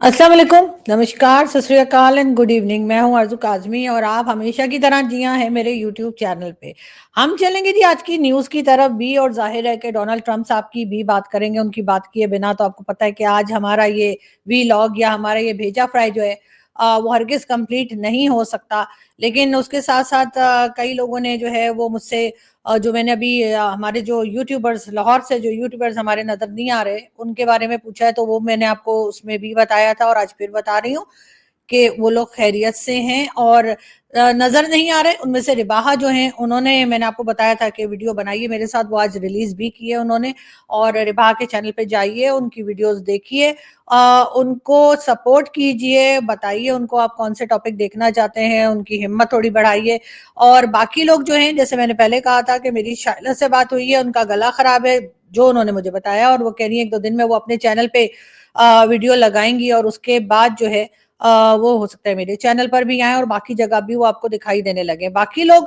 अस्सलाम वालेकुम, नमस्कार, सत श्री अकाल एंड गुड इवनिंग। मैं हूं आरज़ू काज़मी और आप हमेशा की तरह जिया हैं मेरे यूट्यूब चैनल पे। हम चलेंगे जी आज की न्यूज़ की तरफ भी और ज़ाहिर है कि डोनाल्ड ट्रंप साहब की भी बात करेंगे। उनकी बात किए बिना तो आपको पता है कि आज हमारा ये वीलॉग या हमारा ये भेजा फ्राई जो है वो हरगिज़ कंप्लीट नहीं हो सकता। लेकिन उसके साथ-साथ कई लोगों ने जो है वो मुझसे जो मैंने अभी हमारे जो यूट्यूबर्स लाहौर से जो यूट्यूबर्स हमारे नज़र नहीं आ रहे, उनके बारे में पूछा है तो वो मैंने आपको उसमें भी बताया था और आज फिर बता रही हूँ कि वो लोग खैरियत से हैं और नज़र नहीं आ रहे। उनमें से रिबाहा जो हैं उन्होंने मैंने आपको बताया था कि वीडियो बनाई है मेरे साथ, वो आज रिलीज़ भी की है उन्होंने। और रिबाहा के चैनल पे जाइए, उनकी वीडियोज़ देखिए, उनको सपोर्ट कीजिए, बताइए उनको आप कौन से टॉपिक देखना चाहते हैं, उनकी हिम्मत थोड़ी बढ़ाइए। और बाकी लोग जो हैं, जैसे मैंने पहले कहा था कि मेरी शायला से बात हुई है, उनका गला ख़राब है, जो उन्होंने मुझे बताया, और वो कह रही हैं 1-2 दिन में वो अपने चैनल पे वीडियो लगाएँगी और उसके बाद जो है वो हो सकता है मेरे चैनल पर भी आएँ और बाकी जगह भी वो आपको दिखाई देने लगे। बाकी लोग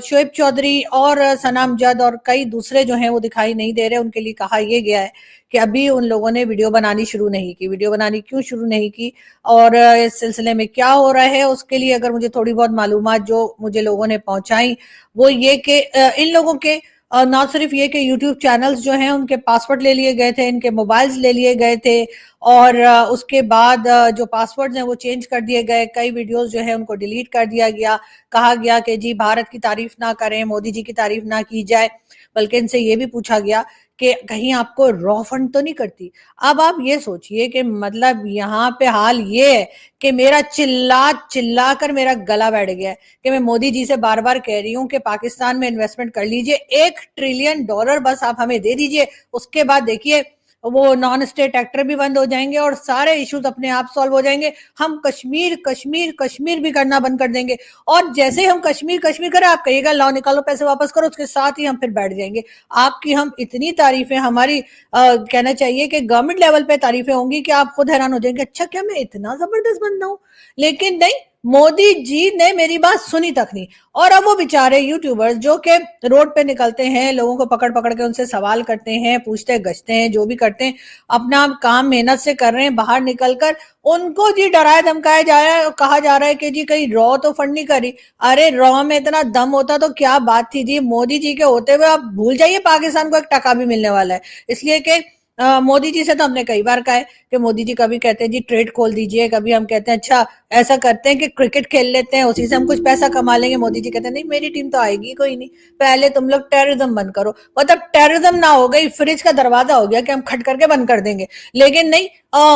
शोएब चौधरी और सना अमजद और कई दूसरे जो हैं वो दिखाई नहीं दे रहे। उनके लिए कहा ये गया है कि अभी उन लोगों ने वीडियो बनानी शुरू नहीं की। वीडियो बनानी क्यों शुरू नहीं की और इस सिलसिले में क्या हो रहा है, उसके लिए अगर मुझे थोड़ी बहुत मालूमात जो मुझे लोगों ने पहुँचाई, वो ये कि इन लोगों के ना सिर्फ ये कि यूट्यूब चैनल्स जो हैं उनके पासवर्ड ले लिए गए थे, इनके मोबाइल्स ले लिए गए थे और उसके बाद जो पासवर्ड्स हैं वो चेंज कर दिए गए। कई वीडियोस जो है उनको डिलीट कर दिया गया। कहा गया कि जी भारत की तारीफ ना करें, मोदी जी की तारीफ ना की जाए, बल्कि इनसे ये भी पूछा गया कि कहीं आपको रॉ फंड तो नहीं करती। अब आप ये सोचिए कि मतलब यहाँ पे हाल ये है कि मेरा चिल्ला चिल्ला कर मेरा गला बैठ गया है कि मैं मोदी जी से बार बार कह रही हूँ कि पाकिस्तान में इन्वेस्टमेंट कर लीजिए, $1 ट्रिलियन बस आप हमें दे दीजिए। उसके बाद देखिए वो नॉन स्टेट एक्टर भी बंद हो जाएंगे और सारे इश्यूज अपने आप सॉल्व हो जाएंगे। हम कश्मीर कश्मीर कश्मीर भी करना बंद कर देंगे और जैसे ही हम कश्मीर कश्मीर करें आप कहिएगा लाओ निकालो पैसे वापस करो, उसके साथ ही हम फिर बैठ जाएंगे। आपकी हम इतनी तारीफें हमारी कहना चाहिए कि गवर्नमेंट लेवल पे तारीफें होंगी कि आप खुद हैरान हो जाएंगे, अच्छा क्या मैं इतना जबरदस्त बंदा हूँ। लेकिन नहीं, मोदी जी ने मेरी बात सुनी तक नहीं। और अब वो बेचारे यूट्यूबर्स जो कि रोड पे निकलते हैं, लोगों को पकड़ पकड़ के उनसे सवाल करते हैं, पूछते गश्ते हैं, जो भी करते हैं, अपना काम मेहनत से कर रहे हैं, बाहर निकलकर उनको जी डराया धमकाया जा रहा है और कहा जा रहा है कि जी कहीं रॉ तो फंड नहीं करी। अरे रॉ में इतना दम होता तो क्या बात थी जी। मोदी जी के होते हुए आप भूल जाइए पाकिस्तान को एक टका भी मिलने वाला है। इसलिए कि मोदी जी से तो हमने कई बार कहा है कि मोदी जी कभी कहते हैं जी ट्रेड खोल दीजिए, कभी हम कहते हैं अच्छा ऐसा करते हैं कि क्रिकेट खेल लेते हैं, उसी से हम कुछ पैसा कमा लेंगे। मोदी जी कहते हैं नहीं मेरी टीम तो आएगी कोई नहीं, पहले तुम लोग टेररिज्म बंद करो। मतलब टेररिज्म ना हो गई, फ्रिज का दरवाजा हो गया कि हम खट करके बंद कर देंगे। लेकिन नहीं,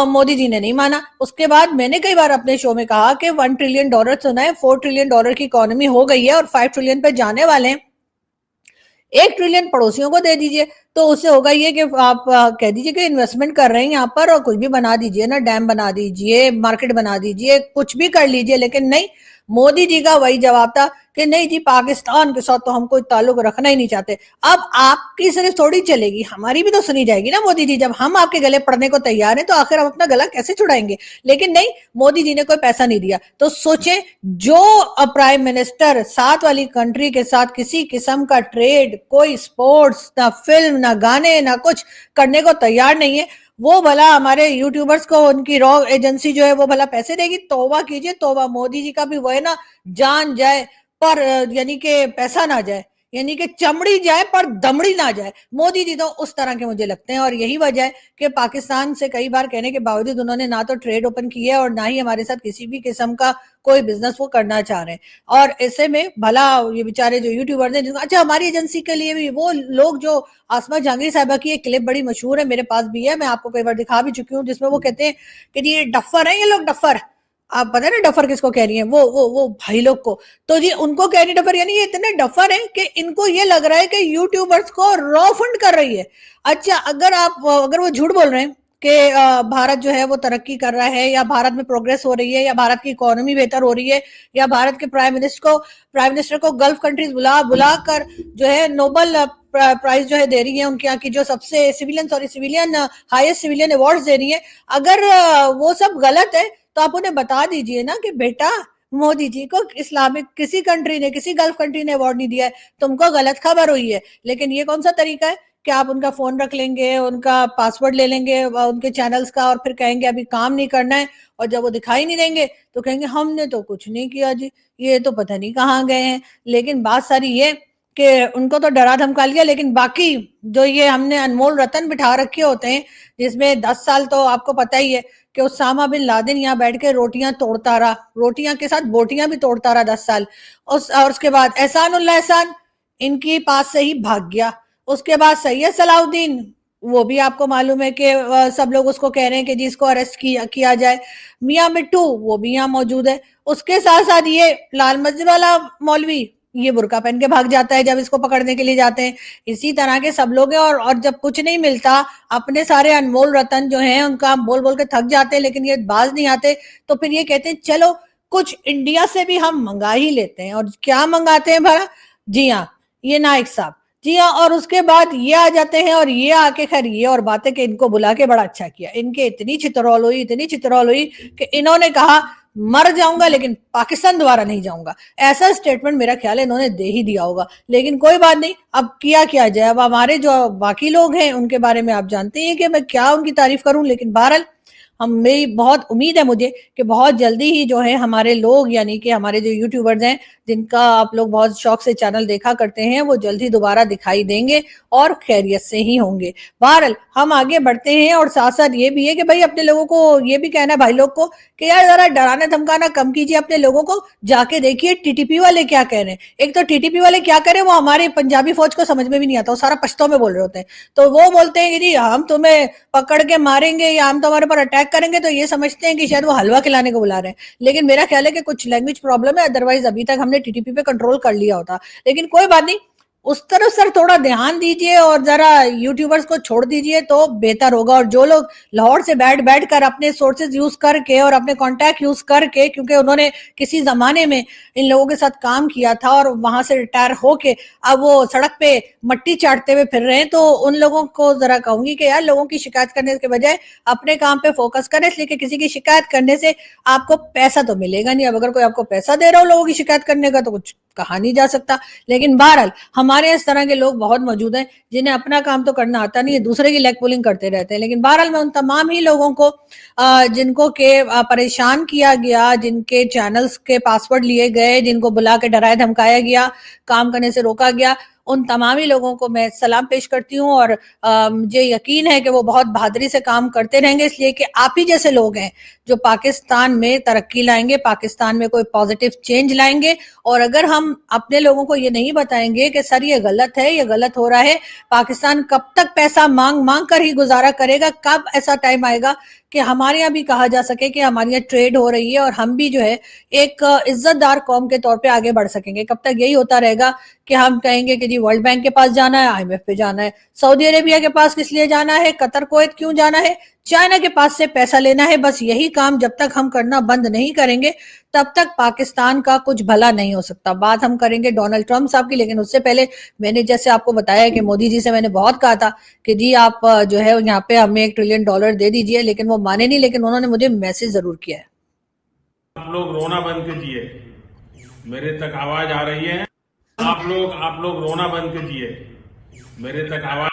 मोदी जी ने नहीं माना। उसके बाद मैंने कई बार अपने शो में कहा कि $1 ट्रिलियन सुना है, $4 ट्रिलियन की इकोनॉमी हो गई है और 5 ट्रिलियन पे जाने वाले हैं। 1 ट्रिलियन पड़ोसियों को दे दीजिए तो उससे होगा ये कि आप कह दीजिए कि इन्वेस्टमेंट कर रहे हैं यहाँ पर और कुछ भी बना दीजिए ना, डैम बना दीजिए, मार्केट बना दीजिए, कुछ भी कर लीजिए। लेकिन नहीं, मोदी जी का वही जवाब था कि नहीं जी पाकिस्तान के साथ तो हम कोई ताल्लुक रखना ही नहीं चाहते। अब आपकी सिर्फ थोड़ी चलेगी, हमारी भी तो सुनी जाएगी ना मोदी जी। जब हम आपके गले पड़ने को तैयार हैं तो आखिर हम अपना गला कैसे छुड़ाएंगे। लेकिन नहीं, मोदी जी ने कोई पैसा नहीं दिया। तो सोचें, जो प्राइम मिनिस्टर साथ वाली कंट्री के साथ किसी किस्म का ट्रेड, कोई स्पोर्ट्स, ना फिल्म, ना गाने, ना कुछ करने को तैयार नहीं है, वो भला हमारे यूट्यूबर्स को उनकी रॉ एजेंसी जो है वो भला पैसे देगी। तौबा कीजिए तौबा। मोदी जी का भी वो है ना, जान जाए पर यानी कि पैसा ना जाए, यानी कि चमड़ी जाए पर दमड़ी ना जाए। मोदी जी तो उस तरह के मुझे लगते हैं और यही वजह है कि पाकिस्तान से कई बार कहने के बावजूद उन्होंने ना तो ट्रेड ओपन की है और ना ही हमारे साथ किसी भी किस्म का कोई बिजनेस वो करना चाह रहे हैं। और ऐसे में भला ये बेचारे जो यूट्यूबर्स हैं, अच्छा हमारी एजेंसी के लिए भी वो लोग जो आसमा जहांगीर साहिबा की एक क्लिप बड़ी मशहूर है, मेरे पास भी है, मैं आपको कई बार दिखा भी चुकी हूँ, जिसमें वो कहते हैं कि ये डफर है, ये लोग डफर। आप पता है ना डफर किसको कह रही हैं, वो भाई लोग को। तो जी उनको कह रही डफर, यानी ये इतने डफर हैं कि इनको ये लग रहा है कि यूट्यूबर्स को रॉ फंड कर रही है। अच्छा अगर वो झूठ बोल रहे हैं कि भारत जो है वो तरक्की कर रहा है या भारत में प्रोग्रेस हो रही है या भारत की इकोनॉमी बेहतर हो रही है या भारत के प्राइम मिनिस्टर को गल्फ कंट्रीज बुला बुला कर जो है नोबल प्राइज जो है दे रही है, उनके यहाँ की जो सबसे सिविलियन हाईएस्ट सिविलियन अवार्ड दे रही है। अगर वो सब गलत है तो आप उन्हें बता दीजिए ना कि बेटा मोदी जी को इस्लामिक किसी कंट्री ने, किसी गल्फ कंट्री ने अवार्ड नहीं दिया है, तुमको गलत खबर हुई है। लेकिन ये कौन सा तरीका है कि आप उनका फोन रख लेंगे, उनका पासवर्ड ले लेंगे उनके चैनल्स का, और फिर कहेंगे अभी काम नहीं करना है, और जब वो दिखाई नहीं देंगे तो कहेंगे हमने तो कुछ नहीं किया जी, ये तो पता नहीं कहाँ गए हैं। लेकिन बात सारी ये कि उनको तो डरा धमका लिया, लेकिन बाकी जो ये हमने अनमोल रतन बिठा रखे होते हैं, जिसमें 10 साल तो आपको पता ही है कि उसामा बिन लादेन यहाँ बैठ के रोटियां तोड़ता रहा, रोटियां के साथ बोटियां भी तोड़ता रहा 10 साल। और उसके बाद एहसानुल्लाह एहसान इनकी पास से ही भाग गया। उसके बाद सैयद सलाउद्दीन, वो भी आपको मालूम है कि सब लोग उसको कह रहे हैं कि जी इसको अरेस्ट किया जाए। मियां मिट्टू वो भी यहाँ मौजूद है। उसके साथ साथ ये लाल मस्जिद वाला मौलवी, ये बुर्का पहन के भाग जाता है जब इसको पकड़ने के लिए जाते हैं। इसी तरह के सब लोग हैं, और जब कुछ नहीं मिलता, अपने सारे अनमोल रतन जो हैं उनका हम बोल बोल के थक जाते हैं, लेकिन ये बाज नहीं आते, तो फिर ये कहते हैं चलो कुछ इंडिया से भी हम मंगा ही लेते हैं। और क्या मंगाते हैं भला? जी हाँ, ये नाइक साहब, जी हाँ। और उसके बाद ये आ जाते हैं, और ये आके खैर ये और बातें कि इनको बुला के बड़ा अच्छा किया। इनके इतनी चित्रौल हुई, इतनी चित्रौल हुई कि इन्होंने कहा मर जाऊंगा लेकिन पाकिस्तान दोबारा नहीं जाऊंगा। ऐसा स्टेटमेंट मेरा ख्याल है इन्होंने दे ही दिया होगा। लेकिन कोई बात नहीं, अब किया क्या जाए। अब हमारे जो बाकी लोग हैं उनके बारे में आप जानते हैं कि मैं क्या उनकी तारीफ करूं, लेकिन बहरहाल हम मेरी बहुत उम्मीद है मुझे कि बहुत जल्दी ही जो है हमारे लोग, यानी कि हमारे जो यूट्यूबर्स हैं जिनका आप लोग बहुत शौक से चैनल देखा करते हैं, वो जल्दी दोबारा दिखाई देंगे और खैरियत से ही होंगे। बहरहाल हम आगे बढ़ते हैं, और साथ साथ ये भी है कि भाई अपने लोगों को ये भी कहना है भाई लोग को कि यार जरा डराना धमकाना कम कीजिए अपने लोगों को। जाके देखिए टीटीपी वाले क्या कह रहे हैं। एक तो टीटीपी वाले क्या कह रहे हैं वो हमारे पंजाबी फौज को समझ में भी नहीं आता, वो सारा पश्तो में बोल रहे होते हैं। तो वो बोलते हैं कि जी हम तुम्हें पकड़ के मारेंगे या हम तुम्हारे पर अटैक करेंगे, तो ये समझते हैं कि शायद वो हलवा खिलाने को बुला रहे हैं। लेकिन मेरा ख्याल है कि कुछ लैंग्वेज प्रॉब्लम है, अदरवाइज अभी तक हमने टीटीपी पे कंट्रोल कर लिया होता। लेकिन कोई बात नहीं, उस तरफ सर थोड़ा ध्यान दीजिए और जरा यूट्यूबर्स को छोड़ दीजिए तो बेहतर होगा। और जो लोग लाहौर से बैठ कर अपने सोर्सेज यूज करके और अपने कॉन्टैक्ट यूज करके, क्योंकि उन्होंने किसी जमाने में इन लोगों के साथ काम किया था और वहां से रिटायर होके अब वो सड़क पे मट्टी चाटते हुए फिर रहे हैं, तो उन लोगों को जरा कहूंगी कि यार लोगों की शिकायत करने के बजाय अपने काम पे फोकस करें, इसलिए कि किसी की शिकायत करने से आपको पैसा तो मिलेगा नहीं। अब अगर कोई आपको पैसा दे रहा हो लोगों की शिकायत करने का तो कुछ कहा नहीं जा सकता। लेकिन बहरहाल हमारे इस तरह के लोग बहुत मौजूद हैं जिन्हें अपना काम तो करना आता नहीं है, दूसरे की लेग पुलिंग करते रहते हैं। लेकिन बहरहाल मैं उन तमाम ही लोगों को जिनको के परेशान किया गया, जिनके चैनल्स के पासवर्ड लिए गए, जिनको बुला के डराया धमकाया गया, काम करने से रोका गया, उन तमामी लोगों को मैं सलाम पेश करती हूँ। और मुझे यकीन है कि वो बहुत बहादुरी से काम करते रहेंगे, इसलिए कि आप ही जैसे लोग हैं जो पाकिस्तान में तरक्की लाएंगे, पाकिस्तान में कोई पॉजिटिव चेंज लाएंगे। और अगर हम अपने लोगों को ये नहीं बताएंगे कि सर ये गलत है, ये गलत हो रहा है, पाकिस्तान कब तक पैसा मांग मांग कर ही गुजारा करेगा, कब ऐसा टाइम आएगा कि हमारे यहाँ भी कहा जा सके कि हमारे यहाँ ट्रेड हो रही है और हम भी जो है एक इज्जतदार कौम के तौर पे आगे बढ़ सकेंगे। कब तक यही होता रहेगा कि हम कहेंगे कि जी वर्ल्ड बैंक के पास जाना है, आईएमएफ पे जाना है, सऊदी अरेबिया के पास किस लिए जाना है, कतर कुवैत क्यों जाना है, चाइना के पास से पैसा लेना है। बस यही काम जब तक हम करना बंद नहीं करेंगे तब तक पाकिस्तान का कुछ भला नहीं हो सकता। बात हम करेंगे डोनाल्ड ट्रंप साहब की, लेकिन उससे पहले मैंने जैसे आपको बताया कि मोदी जी से मैंने बहुत कहा था कि जी आप जो है यहाँ पे हमें $1 ट्रिलियन दे दीजिए, लेकिन वो माने नहीं। लेकिन उन्होंने मुझे मैसेज जरूर किया है। आप लोग रोना बंद कीजिए, मेरे तक आवाज आ रही है। आप लोग रोना बंद कीजिए, मेरे तक आवाज।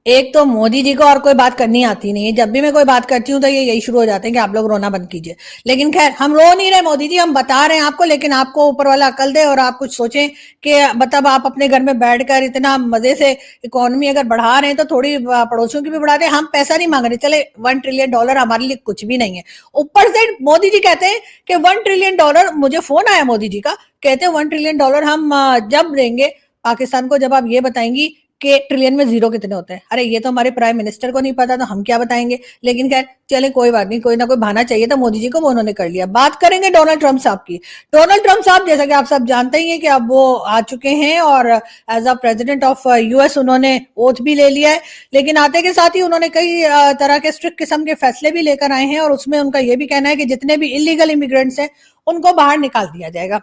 एक तो मोदी जी को और कोई बात करनी आती नहीं है, जब भी मैं कोई बात करती हूँ तो ये यही शुरू हो जाते हैं कि आप लोग रोना बंद कीजिए। लेकिन खैर हम रो नहीं रहे मोदी जी, हम बता रहे हैं आपको, लेकिन आपको ऊपर वाला अकल दे और आप कुछ सोचें कि मतलब आप अपने घर में बैठकर इतना मजे से इकोनॉमी अगर बढ़ा रहे हैं तो थोड़ी पड़ोसियों की भी बढ़ा दें। हम पैसा नहीं मांग रहे, चले $1 ट्रिलियन हमारे लिए कुछ भी नहीं है। ऊपर से मोदी जी कहते हैं कि $1 ट्रिलियन, मुझे फोन आया मोदी जी का, कहते हैं $1 ट्रिलियन हम जब देंगे पाकिस्तान को जब आप ये बताएंगी कि ट्रिलियन में जीरो कितने होते हैं। अरे ये तो हमारे प्राइम मिनिस्टर को नहीं पता, तो हम क्या बताएंगे। लेकिन खैर चले कोई बात नहीं, कोई ना कोई बहाना चाहिए था मोदी जी को, वो उन्होंने कर लिया। बात करेंगे डोनाल्ड ट्रंप साहब की। डोनाल्ड ट्रंप साहब जैसा कि आप सब जानते ही हैं कि अब वो आ चुके हैं और as a president of US उन्होंने ओथ भी ले लिया है। लेकिन आते के साथ ही उन्होंने कई तरह के स्ट्रिक्ट किस्म के फैसले भी लेकर आए हैं, और उसमें उनका ये भी कहना है कि जितने भी इलीगल इमिग्रेंट्स हैं उनको बाहर निकाल दिया जाएगा।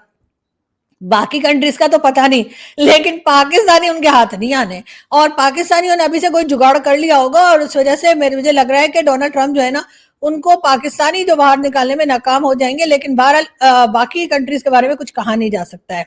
बाकी कंट्रीज का तो पता नहीं, लेकिन पाकिस्तानी उनके हाथ नहीं आने। और पाकिस्तानियों ने अभी से कोई जुगाड़ कर लिया होगा, और उस वजह से मुझे लग रहा है कि डोनाल्ड ट्रंप जो है ना, उनको पाकिस्तानी जो बाहर निकालने में नाकाम हो जाएंगे। लेकिन बहरहाल बाकी कंट्रीज के बारे में कुछ कहा नहीं जा सकता है।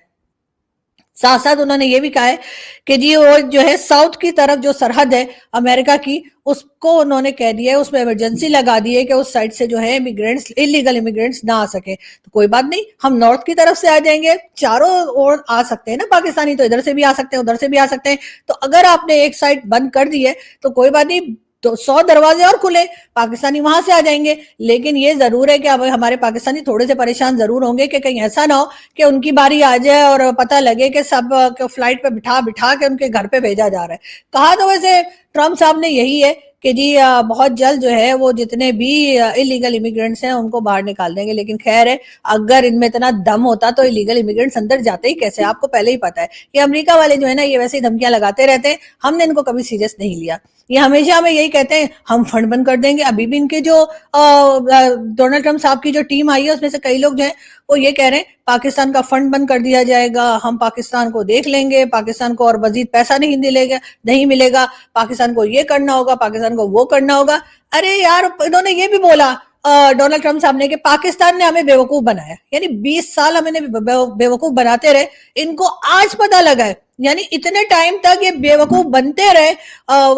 साथ साथ उन्होंने ये भी कहा है कि जी वो जो है साउथ की तरफ जो सरहद है अमेरिका की, उसको उन्होंने कह दिया है, उसमें इमरजेंसी लगा दी है कि उस साइड से जो है इमिग्रेंट्स, इलीगल इमिग्रेंट्स ना आ सके। तो कोई बात नहीं, हम नॉर्थ की तरफ से आ जाएंगे, चारों ओर आ सकते हैं ना पाकिस्तानी, तो इधर से भी आ सकते हैं, उधर से भी आ सकते हैं। तो अगर आपने एक साइड बंद कर दी है तो कोई बात नहीं, तो 100 दरवाजे और खुले, पाकिस्तानी वहां से आ जाएंगे। लेकिन ये जरूर है कि अब हमारे पाकिस्तानी थोड़े से परेशान जरूर होंगे कि कहीं ऐसा ना हो कि उनकी बारी आ जाए और पता लगे कि सब फ्लाइट पे बिठा बिठा के उनके घर पे भेजा जा रहा है। कहा तो वैसे ट्रम्प साहब ने यही है कि जी बहुत जल्द जो है वो जितने भी इलीगल इमिग्रेंट्स हैं उनको बाहर निकाल देंगे। लेकिन खैर है, अगर इनमें इतना दम होता तो इलीगल इमिग्रेंट्स अंदर जाते ही कैसे? आपको पहले ही पता है कि अमेरिका वाले जो है ना ये वैसे ही धमकियां लगाते रहते हैं, हमने इनको कभी सीरियस नहीं लिया। ये हमेशा हमें यही कहते हैं हम फंड बंद कर देंगे। अभी भी इनके जो डोनाल्ड ट्रम्प साहब की जो टीम आई है उसमें से कई लोग जो है वो ये कह रहे हैं पाकिस्तान का फंड बंद कर दिया जाएगा, हम पाकिस्तान को देख लेंगे, पाकिस्तान को और मजीद पैसा नहीं मिलेगा, पाकिस्तान को ये करना होगा, पाकिस्तान को वो करना होगा। अरे यार, इन्होंने ये भी बोला डोनाल्ड ट्रम्प साहब ने कि पाकिस्तान ने हमें बेवकूफ बनाया, यानी 20 साल हमें बेवकूफ बनाते रहे, इनको आज पता लगा है। यानी इतने टाइम तक ये बेवकूफ बनते रहे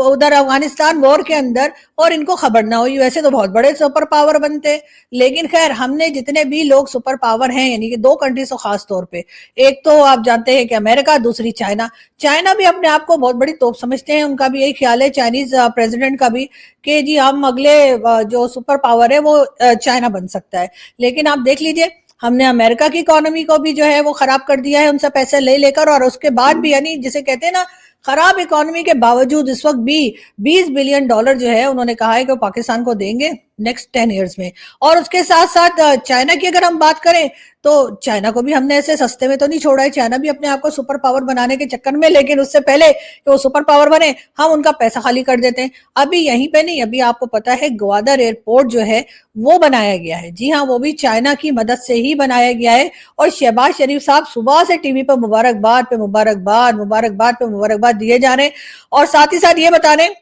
उधर अफगानिस्तान वॉर के अंदर और इनको खबर ना हुई। वैसे तो बहुत बड़े सुपर पावर बनते, लेकिन खैर हमने जितने भी लोग सुपर पावर हैं, यानी कि दो कंट्रीज को खास तौर पे, एक तो आप जानते हैं कि अमेरिका, दूसरी चाइना। चाइना भी अपने आप को बहुत बड़ी तोप समझते हैं, उनका भी यही ख्याल है, चाइनीज प्रेसिडेंट का भी, कि जी हम अगले जो सुपर पावर है वो चाइना बन सकता है। लेकिन आप देख लीजिए, हमने अमेरिका की इकोनॉमी को भी जो है वो खराब कर दिया है उनसे पैसे ले लेकर, और उसके बाद भी, यानी जिसे कहते हैं ना, खराब इकोनॉमी के बावजूद इस वक्त भी $20 बिलियन जो है उन्होंने कहा है कि वो पाकिस्तान को देंगे नेक्स्ट 10 इयर्स में। और उसके साथ साथ चाइना की अगर हम बात करें तो चाइना को भी हमने ऐसे सस्ते में तो नहीं छोड़ा है। चाइना भी अपने आप को सुपर पावर बनाने के चक्कर में, लेकिन उससे पहले कि वो सुपर पावर बने हम उनका पैसा खाली कर देते हैं। अभी यहीं पे नहीं, अभी आपको पता है ग्वादर एयरपोर्ट जो है वो बनाया गया है। जी हाँ, वो भी चाइना की मदद से ही बनाया गया है। और शहबाज शरीफ साहब सुबह से टीवी पर मुबारकबाद पे मुबारकबाद मुबारकबाद पे मुबारकबाद दिए जा रहे हैं, और साथ ही साथ ये बता रहे हैं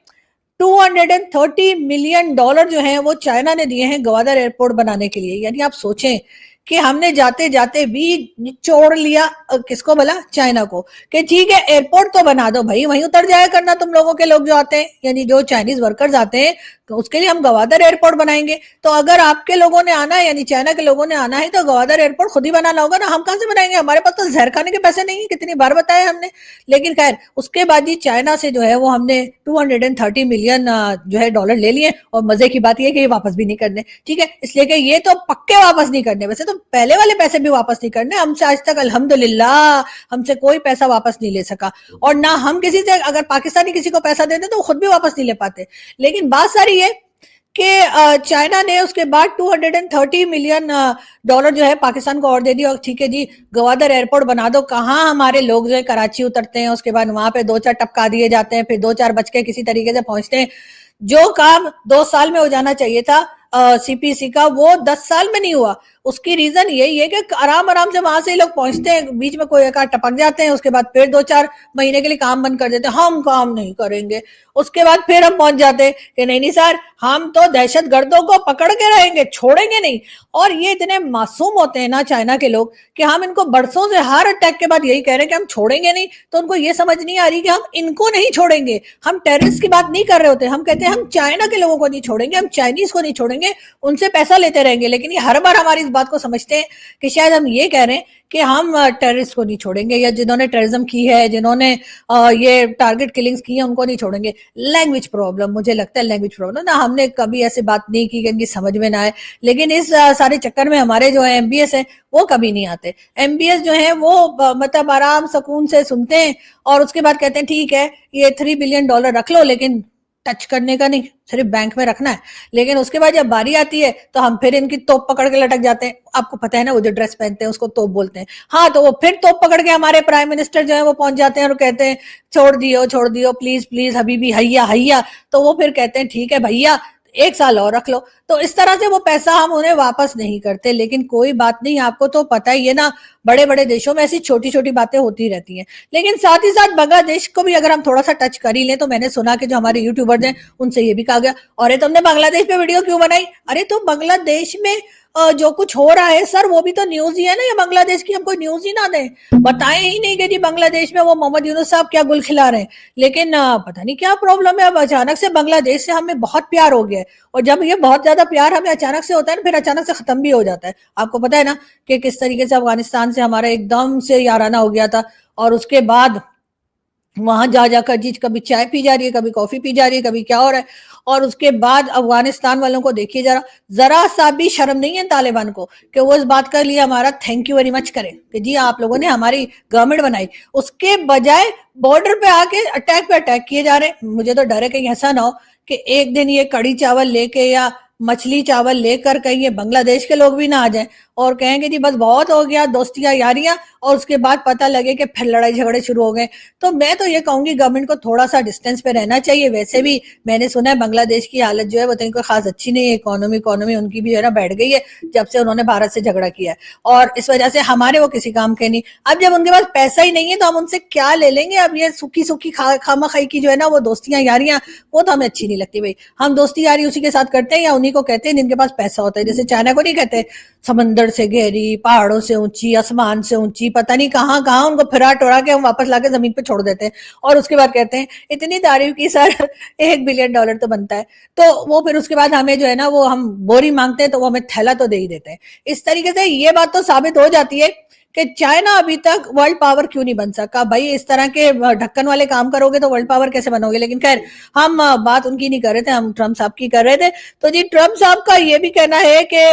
$230 मिलियन जो हैं वो चाइना ने दिए हैं ग्वादर एयरपोर्ट बनाने के लिए। यानी आप सोचें कि हमने जाते जाते भी निचोड़ लिया किसको भला? चाइना को, कि ठीक है एयरपोर्ट तो बना दो भाई, वहीं उतर जाया करना तुम लोगों के लोग जो आते हैं, यानी जो चाइनीज वर्कर्स आते हैं, तो उसके लिए हम ग्वादर एयरपोर्ट बनाएंगे। तो अगर आपके लोगों ने आना है, यानी चाइना के लोगों ने आना है, तो ग्वादर एयरपोर्ट खुद ही बनाना होगा ना, हम कहां से बनाएंगे? हमारे पास तो जहर खाने के पैसे नहीं है, कितनी बार बताया हमने। लेकिन खैर उसके बाद ही चाइना से जो है वो हमने $230 मिलियन जो है डॉलर ले लिए, और मजे की बात यह कि ये वापस भी नहीं करने, ठीक है, इसलिए कि ये तो पक्के वापस नहीं करने। वैसे तो पहले वाले पैसे भी वापस नहीं करने, हमसे आज तक अल्हम्दुलिल्लाह हमसे कोई पैसा वापस नहीं ले सका, और ना हम किसी से, अगर पाकिस्तानी किसी को पैसा देते तो खुद भी वापस नहीं ले पाते। लेकिन बात सारी है कि चाइना ने उसके बाद $230 मिलियन जो है पाकिस्तान को और दे दिया, और ठीक है जी ग्वादर एयरपोर्ट बना दो। कहाँ हमारे लोग जो है कराची उतरते हैं, उसके बाद वहां पे 2-4 टपका दिए जाते हैं, फिर 2-4 बज के किसी तरीके से पहुंचते हैं। जो काम 2 साल में हो जाना चाहिए था सीपीसी का, वो 10 साल में नहीं हुआ। उसकी रीजन यही है कि आराम आराम से वहां से लोग पहुंचते हैं, बीच में कोई एक टपक जाते हैं, उसके बाद फिर 2-4 महीने के लिए काम बंद कर देते हैं, हम काम नहीं करेंगे। उसके बाद फिर हम पहुंच जाते हैं कि नहीं सर, हम तो दहशत गर्दों को पकड़ के रहेंगे, छोड़ेंगे नहीं। और ये इतने मासूम होते हैं ना चाइना के लोग, कि हम इनको बरसों से हर अटैक के बाद यही कह रहे हैं कि हम छोड़ेंगे नहीं। तो उनको ये समझ नहीं आ रही कि हम इनको नहीं छोड़ेंगे। हम टेररिस्ट की बात नहीं कर रहे होते, हम कहते हैं हम चाइना के लोगों को नहीं छोड़ेंगे, हम चाइनीज को नहीं छोड़ेंगे, उनसे पैसा लेते रहेंगे। लेकिन ये हर बार हमारी इस बात को समझते हैं कि शायद हम ये कह रहे हैं कि हम टेररिस्ट को नहीं छोड़ेंगे, या जिन्होंने टेररिज्म की है, जिन्होंने ये टारगेट किलिंग्स की है, उनको नहीं छोड़ेंगे। लैंग्वेज प्रॉब्लम, मुझे लगता है लैंग्वेज प्रॉब्लम ना, हमने कभी ऐसी बात नहीं की कि इनकी समझ में ना आए। लेकिन इस सारे चक्कर में हमारे जो है एमबीएस है वो कभी नहीं आते। एमबीएस जो है वो मतलब आराम सुकून से सुनते हैं, और उसके बाद कहते हैं ठीक है ये $3 बिलियन रख लो, लेकिन टच करने का नहीं, सिर्फ बैंक में रखना है। लेकिन उसके बाद जब बारी आती है तो हम फिर इनकी तोप पकड़ के लटक जाते हैं। आपको पता है ना, वो जो ड्रेस पहनते हैं उसको तोप बोलते हैं। हाँ, तो वो फिर तोप पकड़ के हमारे प्राइम मिनिस्टर जो है वो पहुंच जाते हैं और कहते हैं छोड़ दियो प्लीज प्लीज हबीबी, हैया हैया। तो वो फिर कहते हैं ठीक है भैया 1 साल और रख लो। तो इस तरह से वो पैसा हम उन्हें वापस नहीं करते। लेकिन कोई बात नहीं, आपको तो पता ही है ना, बड़े बड़े देशों में ऐसी छोटी छोटी बातें होती रहती हैं। लेकिन साथ ही साथ बांग्लादेश को भी अगर हम थोड़ा सा टच कर ही लें, तो मैंने सुना कि जो हमारे यूट्यूबर्स हैं उनसे ये भी कहा गया, अरे तुमने बांग्लादेश पे वीडियो क्यों बनाई? अरे तो बांग्लादेश में जो कुछ हो रहा है सर, वो भी तो न्यूज ही है ना, या बांग्लादेश की हमको न्यूज ही ना दे, बताएं ही नहीं कि जी बांग्लादेश में वो मोहम्मद यूनुस साहब क्या गुल खिला रहे हैं। लेकिन पता नहीं क्या प्रॉब्लम है, अब अचानक से बांग्लादेश से हमें बहुत प्यार हो गया है। और जब ये बहुत ज्यादा प्यार हमें अचानक से होता है ना, फिर अचानक से खत्म भी हो जाता है। आपको पता है ना कि किस तरीके से अफगानिस्तान से हमारा एकदम से याराना हो गया था, और उसके बाद वहां जा जाकर जी कभी चाय पी जा रही है, कभी कॉफी पी जा रही है, कभी क्या हो रहा है। और उसके बाद अफगानिस्तान वालों को देखिए जरा, जरा सा भी शर्म नहीं है तालिबान को कि वो इस बात के लिए हमारा थैंक यू वेरी मच करें कि जी आप लोगों ने हमारी गवर्नमेंट बनाई। उसके बजाय बॉर्डर पे आके अटैक पे अटैक किए जा रहे हैं। मुझे तो डर है कहीं ऐसा ना हो कि एक दिन ये कड़ी चावल लेके या मछली चावल लेकर कहीं ये बांग्लादेश के लोग भी ना आ जाएं और कहेंगे जी बस बहुत हो गया दोस्तियां यारियां, और उसके बाद पता लगे कि फिर लड़ाई झगड़े शुरू हो गए। तो मैं तो ये कहूंगी गवर्नमेंट को थोड़ा सा डिस्टेंस पे रहना चाहिए। वैसे भी मैंने सुना है बांग्लादेश की हालत जो है वो तो कोई खास अच्छी नहीं है, इकोनॉमी उनकी भी है ना बैठ गई है जब से उन्होंने भारत से झगड़ा किया है, और इस वजह से हमारे वो किसी काम के नहीं। अब जब उनके पास पैसा ही नहीं है तो हम उनसे क्या ले लेंगे? अब ये सूखी सूखी खामा खाई की जो है ना वो दोस्तियां यारियां, वो तो हमें अच्छी नहीं लगती भाई। हम दोस्ती यारी उसी के साथ करते हैं या उन्हीं को कहते हैं जिनके पास पैसा होता है। जैसे चाइना को नहीं कहते समंदर से गहरी, पहाड़ों से ऊंची, आसमान से ऊंची, पता नहीं कहाँ कहाँ उनको फिरा टोरा के हम वापस लाके जमीन पे छोड़ देते हैं, और उसके बाद कहते हैं इतनी तारीफ की सर $1 बिलियन तो बनता है। तो वो फिर उसके बाद हमें जो है ना वो हम बोरी मांगते हैं तो वो हमें थैला तो दे ही देते हैं। इस तरीके से ये बात तो साबित हो जाती है कि चाइना अभी तक वर्ल्ड पावर क्यों नहीं बन सका। भाई इस तरह के ढक्कन वाले काम करोगे तो वर्ल्ड पावर कैसे बनोगे? लेकिन खैर हम बात उनकी नहीं कर रहे थे, हम ट्रम्प साहब की कर रहे थे। तो जी ट्रम्प साहब का ये भी कहना है कि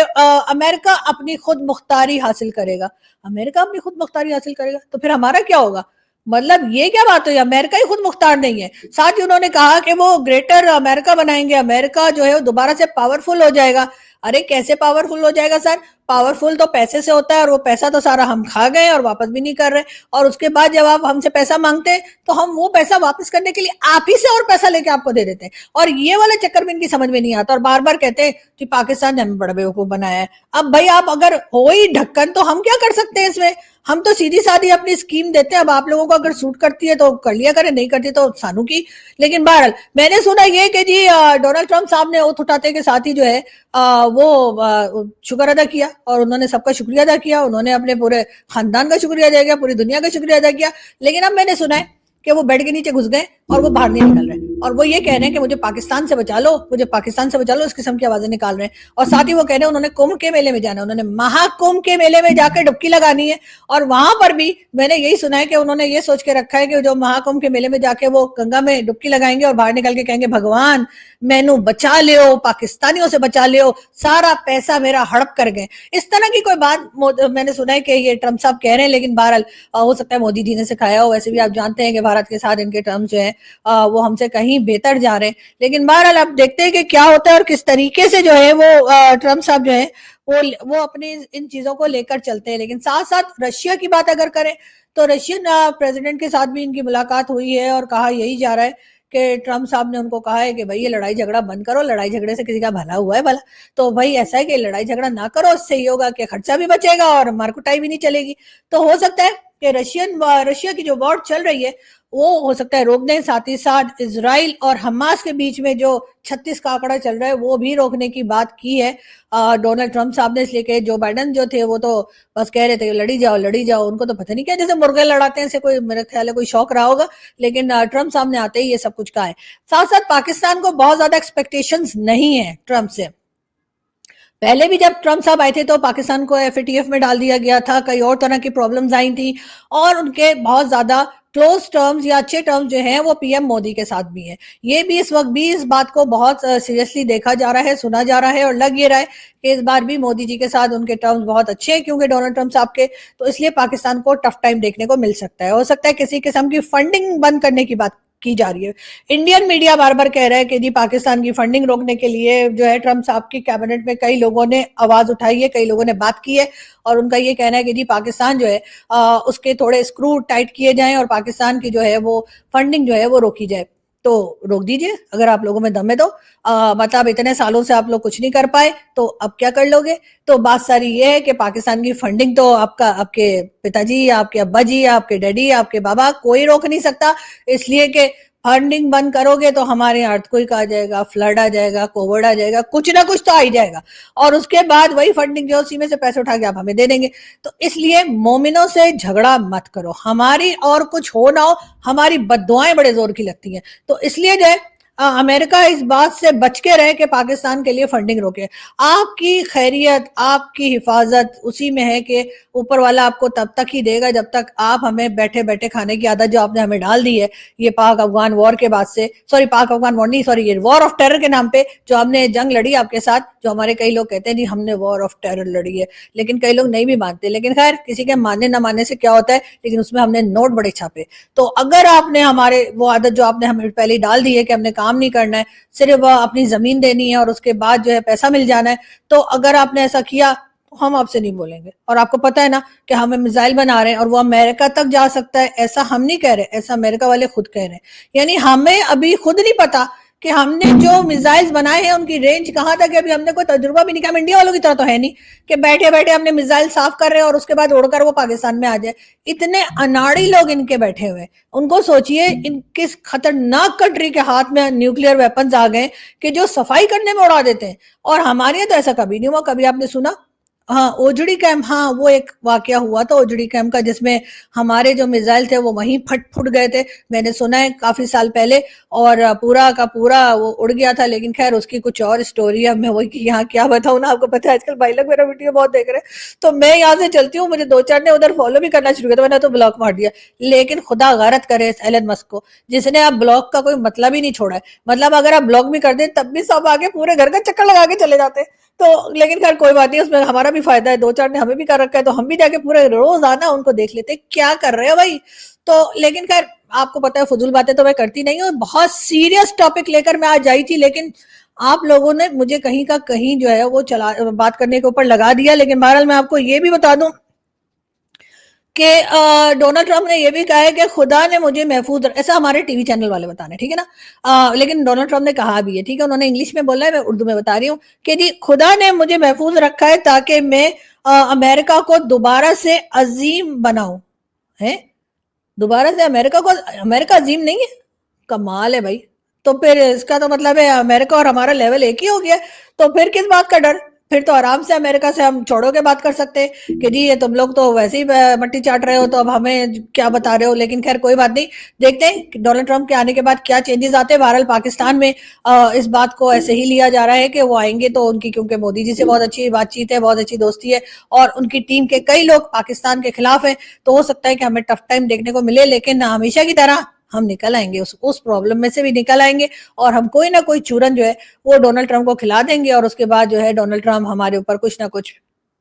अमेरिका अपनी खुद मुख्तारी हासिल करेगा। अमेरिका अपनी खुद मुख्तारी हासिल करेगा तो फिर हमारा क्या होगा? मतलब ये क्या बात हुई? अमेरिका ही खुद मुख्तार नहीं है। साथ ही उन्होंने कहा कि वो ग्रेटर अमेरिका बनाएंगे, अमेरिका जो है वो दोबारा से पावरफुल हो जाएगा। अरे कैसे पावरफुल हो जाएगा सर? पावरफुल तो पैसे से होता है, और वो पैसा तो सारा हम खा गए और वापस भी नहीं कर रहे। और उसके बाद जब आप हमसे पैसा मांगते हैं तो हम वो पैसा वापस करने के लिए आप ही से और पैसा लेके आपको दे देते हैं, और ये वाला चक्कर में इनकी समझ में नहीं आता। और बार बार कहते हैं कि पाकिस्तान ने हमें बड़ा बेवकूफ बनाया है। अब भाई आप अगर हो ही ढक्कन तो हम क्या कर सकते हैं इसमें? हम तो सीधी साधी अपनी स्कीम देते हैं। अब आप लोगों को अगर सूट करती है तो कर लिया करें, नहीं करती तो सानू की। लेकिन बहरहाल मैंने सुना ये कि जी डोनाल्ड ट्रंप साहब ने ओथ उठाते के साथ ही जो है वो शुक्र अदा किया, और उन्होंने सबका शुक्रिया अदा किया, उन्होंने अपने पूरे खानदान का शुक्रिया अदा किया, पूरी दुनिया का शुक्रिया अदा किया। लेकिन अब मैंने सुना है कि वो बेड के नीचे घुस गए और वो बाहर नहीं निकल रहे, और वो ये कह रहे हैं कि मुझे पाकिस्तान से बचा लो, मुझे पाकिस्तान से बचा लो, इस किस्म की आवाजें निकाल रहे हैं। और साथ ही वो कह रहे हैं उन्होंने कुंभ के मेले में जाना है, उन्होंने महाकुंभ के मेले में जाकर डुबकी लगानी है। और वहां पर भी मैंने यही सुना है कि उन्होंने ये सोच के रखा है कि जो महाकुंभ के मेले में जाके वो गंगा में डुबकी लगाएंगे और बाहर निकल के कहेंगे भगवान मैनू बचा लियो, पाकिस्तानियों से बचा लियो, सारा पैसा मेरा हड़प कर गए। इस तरह की कोई बात मैंने सुना है कि ये ट्रम्प साहब कह रहे हैं। लेकिन बहरहाल हो सकता है मोदी जी ने सिखाया हो। वैसे भी आप जानते हैं कि भारत के साथ इनके टर्म्स जो है वो हमसे कहीं बेहतर जा रहे हैं। लेकिन बहरहाल आप देखते हैं कि क्या होता है और किस तरीके से जो है वो ट्रम्प साहब जो है वो अपनी इन चीजों को लेकर चलते हैं। लेकिन साथ साथ रशिया की बात अगर करें तो रशियन प्रेसिडेंट के साथ भी इनकी मुलाकात हुई है, और कहा यही जा रहा है कि ट्रम्प साहब ने उनको कहा है कि भाई ये लड़ाई झगड़ा बंद करो, लड़ाई झगड़े से किसी का भला हुआ है भला। तो भाई ऐसा है कि लड़ाई झगड़ा ना करो, इससे ये होगा कि खर्चा भी बचेगा और मारकुटाई भी नहीं चलेगी। तो हो सकता है कि रशिया की जो वॉर चल रही है वो हो सकता है रोक दें। साथ ही साथ इजराइल और हमास के बीच में जो 36 का आंकड़ा चल रहा है वो भी रोकने की बात की है डोनाल्ड ट्रम्प साहब ने। इसलिए कि जो बाइडन जो थे वो तो बस कह रहे थे लड़ी जाओ, उनको तो पता नहीं क्या जैसे मुर्गे लड़ाते हैं, से कोई मेरे ख्याल है कोई शौक रहा होगा। लेकिन ट्रम्प साहब ने आते ही ये सब कुछ कहा है। साथ साथ पाकिस्तान को बहुत ज्यादा एक्सपेक्टेशंस नहीं है ट्रम्प से। पहले भी जब ट्रम्प साहब आए थे तो पाकिस्तान को एफएटीएफ में डाल दिया गया था, कई और तरह की प्रॉब्लम्स आई थी, और उनके बहुत ज्यादा क्लोज टर्म्स या अच्छे टर्म्स जो हैं वो पीएम मोदी के साथ भी हैं। ये भी इस वक्त भी इस बात को बहुत सीरियसली देखा जा रहा है, सुना जा रहा है, और लग ये रहा है कि इस बार भी मोदी जी के साथ उनके टर्म्स बहुत अच्छे हैं क्योंकि डोनाल्ड ट्रम्प साहब के। तो इसलिए पाकिस्तान को टफ टाइम देखने को मिल सकता है। हो सकता है किसी किस्म की फंडिंग बंद करने की बात की जा रही है। इंडियन मीडिया बार बार कह रहा है कि जी पाकिस्तान की फंडिंग रोकने के लिए जो है ट्रम्प साहब की कैबिनेट में कई लोगों ने आवाज उठाई है, कई लोगों ने बात की है, और उनका ये कहना है कि जी पाकिस्तान जो है उसके थोड़े स्क्रू टाइट किए जाएं और पाकिस्तान की जो है वो फंडिंग जो है वो रोकी जाए। तो रोक दीजिए, अगर आप लोगों में दम है तो। मतलब इतने सालों से आप लोग कुछ नहीं कर पाए तो अब क्या कर लोगे। तो बात सारी ये है कि पाकिस्तान की फंडिंग तो आपके पिताजी, आपके अब्बा जी, आपके डैडी, आपके बाबा कोई रोक नहीं सकता, इसलिए कि फंडिंग बंद करोगे तो हमारे यहाँ अर्थक्वेक आ जाएगा, फ्लड आ जाएगा, कोविड आ जाएगा, कुछ ना कुछ तो आ ही जाएगा, और उसके बाद वही फंडिंग जो उसी में से पैसे उठा के आप हमें दे देंगे। तो इसलिए मोमिनों से झगड़ा मत करो, हमारी और कुछ हो ना हो, हमारी बद्दुआएं बड़े जोर की लगती हैं। तो इसलिए जो है अमेरिका इस बात से बच के रहे कि पाकिस्तान के लिए फंडिंग रोके। आपकी खैरियत, आपकी हिफाजत उसी में है कि ऊपर वाला आपको तब तक ही देगा जब तक आप हमें बैठे बैठे खाने की आदत जो आपने हमें डाल दी है ये पाक अफगान वॉर के बाद से, सॉरी पाक अफगान वॉर नहीं, सॉरी ये वॉर ऑफ टेरर के नाम पे जो हमने जंग लड़ी आपके साथ, जो हमारे कई लोग कहते हैं जी हमने वॉर ऑफ टेरर लड़ी है, लेकिन कई लोग नहीं भी मानते, लेकिन खैर किसी के मानने ना मानने से क्या होता है, लेकिन उसमें हमने नोट बड़े छापे। तो अगर आपने हमारे वो आदत जो आपने हमें पहले डाल दी है कि हमने काम नहीं करना है, सिर्फ अपनी जमीन देनी है और उसके बाद जो है पैसा मिल जाना है, तो अगर आपने ऐसा किया तो हम आपसे नहीं बोलेंगे। और आपको पता है ना कि हमें मिसाइल बना रहे हैं और वो अमेरिका तक जा सकता है, ऐसा हम नहीं कह रहे, ऐसा अमेरिका वाले खुद कह रहे हैं। यानी हमें अभी खुद नहीं पता कि हमने जो मिसाइल्स बनाए हैं उनकी रेंज कहां तक है, अभी हमने कोई तजुर्बा भी नहीं किया। हम इंडिया वालों की तरह तो है नहीं कि बैठे बैठे हमने मिसाइल साफ कर रहे हैं और उसके बाद उड़कर वो पाकिस्तान में आ जाए। इतने अनाड़ी लोग इनके बैठे हुए, उनको सोचिए इन किस खतरनाक कंट्री के हाथ में न्यूक्लियर वेपन्स आ गए कि जो सफाई करने में उड़ा देते हैं। और हमारे यहाँ तो ऐसा कभी नहीं हुआ। कभी आपने सुना? हाँ, ओजड़ी कैंप, हाँ वो एक वाकया हुआ था ओजड़ी कैंप का, जिसमें हमारे जो मिसाइल थे वो वहीं फट गए थे, मैंने सुना है काफी साल पहले, और पूरा का पूरा वो उड़ गया था। लेकिन खैर उसकी कुछ और स्टोरी है, मैं वही यहाँ क्या बताऊँ ना, आपको पता है आजकल भाई लोग मेरा वीडियो बहुत देख रहे हैं, तो मैं यहाँ से चलती हूँ, मुझे 2-4 ने उधर फॉलो भी करना शुरू किया, तो मैंने तो ब्लॉक मार दिया। लेकिन खुदा गैरत करे एलन मस्क को, जिसने आप ब्लॉक का कोई मतलब ही नहीं छोड़ा है। मतलब अगर आप ब्लॉक भी कर दे तब भी सब आगे पूरे घर का चक्कर लगा के चले जाते हैं। तो लेकिन खैर कोई बात नहीं, उसमें हमारा भी फायदा है, 2-4 ने हमें भी कर रखा है, तो हम भी जाके पूरे रोजाना उनको देख लेते क्या कर रहे हो भाई। तो लेकिन खैर आपको पता है फजूल बातें तो मैं करती नहीं हूँ, बहुत सीरियस टॉपिक लेकर मैं आज आई थी, लेकिन आप लोगों ने मुझे कहीं का कहीं जो है वो बात करने के ऊपर लगा दिया। लेकिन बहरहाल मैं आपको ये भी बता दूं कि डोनाल्ड ट्रंप ने यह भी कहा है कि खुदा ने मुझे महफूज, ऐसा हमारे टीवी चैनल वाले बता रहे हैं, ठीक है ना। लेकिन डोनाल्ड ट्रंप ने कहा भी है, ठीक है, उन्होंने इंग्लिश में बोला है, मैं उर्दू में बता रही हूँ कि जी खुदा ने मुझे महफूज रखा है ताकि मैं अमेरिका को दोबारा से अजीम बनाऊं। है दोबारा से अमेरिका अजीम नहीं है, कमाल है भाई। तो फिर इसका तो मतलब है अमेरिका और हमारा लेवल एक ही हो गया, तो फिर किस बात का डर। फिर तो आराम से अमेरिका से हम छोड़ो के बात कर सकते हैं कि जी ये तुम लोग तो वैसे ही मट्टी चाट रहे हो, तो अब हमें क्या बता रहे हो। लेकिन खैर कोई बात नहीं, देखते हैं कि डोनाल्ड ट्रंप के आने के बाद क्या चेंजेस आते हैं। बहरहाल पाकिस्तान में इस बात को ऐसे ही लिया जा रहा है कि वो आएंगे तो उनकी, क्योंकि मोदी जी से बहुत अच्छी बातचीत है, बहुत अच्छी दोस्ती है, और उनकी टीम के कई लोग पाकिस्तान के खिलाफ है, तो हो सकता है कि हमें टफ टाइम देखने को मिले, लेकिन हमेशा की तरह हम निकल आएंगे, उस प्रॉब्लम में से भी निकल आएंगे, और हम कोई ना कोई चूरन जो है वो डोनाल्ड ट्रंप को खिला देंगे, और उसके बाद जो है डोनाल्ड ट्रंप हमारे ऊपर कुछ ना कुछ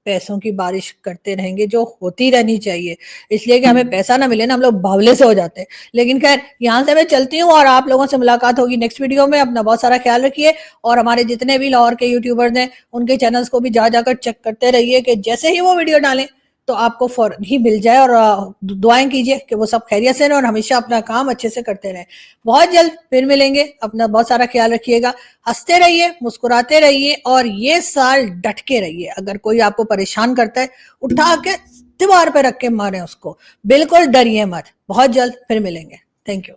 पैसों की बारिश करते रहेंगे, जो होती रहनी चाहिए। इसलिए कि हमें पैसा ना मिले ना, हम लोग बावले से हो जाते हैं। लेकिन खैर यहाँ से मैं चलती हूँ, और आप लोगों से मुलाकात होगी नेक्स्ट वीडियो में। अपना बहुत सारा ख्याल रखिए, और हमारे जितने भी लाहौर के यूट्यूबर्स हैं उनके चैनल्स को भी जाकर चेक करते रहिए कि जैसे ही वो वीडियो डालें तो आपको फौरन ही मिल जाए। और दुआएं कीजिए कि वो सब खैरियत से रहें और हमेशा अपना काम अच्छे से करते रहें। बहुत जल्द फिर मिलेंगे, अपना बहुत सारा ख्याल रखिएगा, हंसते रहिए, मुस्कुराते रहिए, और ये साल डट के रहिए। अगर कोई आपको परेशान करता है उठा के दीवार पे रख के मारें उसको, बिल्कुल डरिए मत। बहुत जल्द फिर मिलेंगे, थैंक यू।